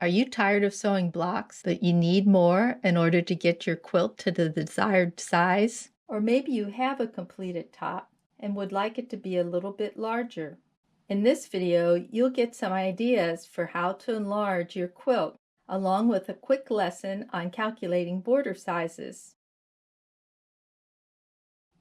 Are you tired of sewing blocks, but you need more in order to get your quilt to the desired size? Or maybe you have a completed top and would like it to be a little bit larger. In this video, you'll get some ideas for how to enlarge your quilt, along with a quick lesson on calculating border sizes.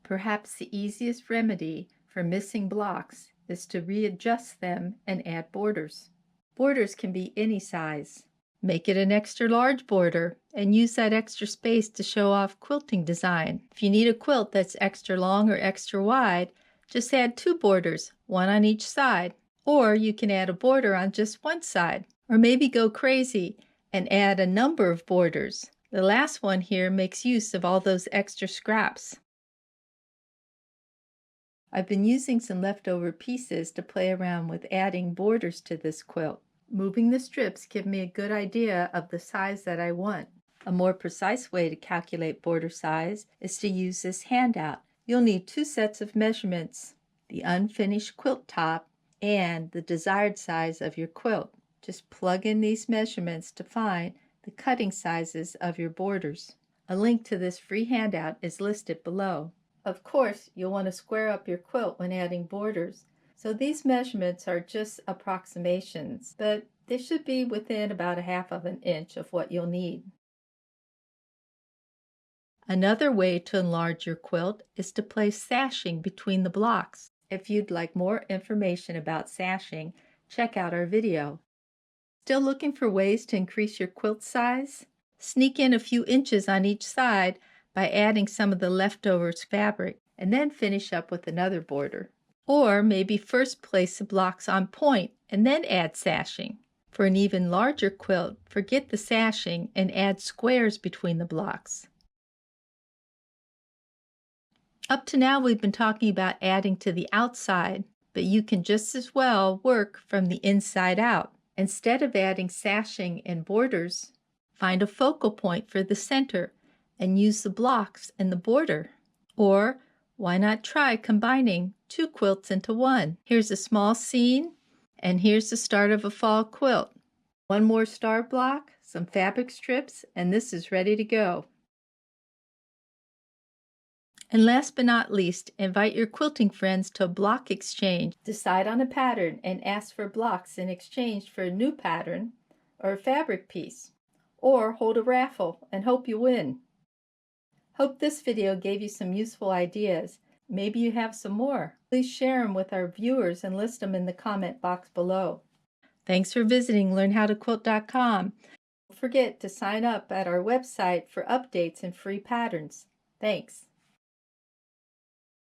Perhaps the easiest remedy for missing blocks is to readjust them and add borders. Borders can be any size. Make it an extra large border and use that extra space to show off quilting design. If you need a quilt that's extra long or extra wide, just add 2 borders, one on each side. Or you can add a border on just one side. Or maybe go crazy and add a number of borders. The last one here makes use of all those extra scraps. I've been using some leftover pieces to play around with adding borders to this quilt. Moving the strips give me a good idea of the size that I want. A more precise way to calculate border size is to use this handout. You'll need 2 sets of measurements, the unfinished quilt top and the desired size of your quilt. Just plug in these measurements to find the cutting sizes of your borders. A link to this free handout is listed below. Of course, you'll want to square up your quilt when adding borders, so these measurements are just approximations, but they should be within about 1/2 of an inch of what you'll need. Another way to enlarge your quilt is to place sashing between the blocks. If you'd like more information about sashing, check out our video. Still looking for ways to increase your quilt size? Sneak in a few inches on each side by adding some of the leftovers fabric, and then finish up with another border. Or maybe first place the blocks on point and then add sashing. For an even larger quilt, forget the sashing and add squares between the blocks. Up to now, we've been talking about adding to the outside, but you can just as well work from the inside out. Instead of adding sashing and borders, find a focal point for the center and use the blocks in the border. Or why not try combining 2 quilts into one? Here's a small scene, and here's the start of a fall quilt. One more star block, some fabric strips, and this is ready to go. And last but not least, invite your quilting friends to a block exchange. Decide on a pattern and ask for blocks in exchange for a new pattern or a fabric piece. Or hold a raffle and hope you win. Hope this video gave you some useful ideas. Maybe you have some more. Please share them with our viewers and list them in the comment box below. Thanks for visiting learnhowtoquilt.com. Don't forget to sign up at our website for updates and free patterns. Thanks.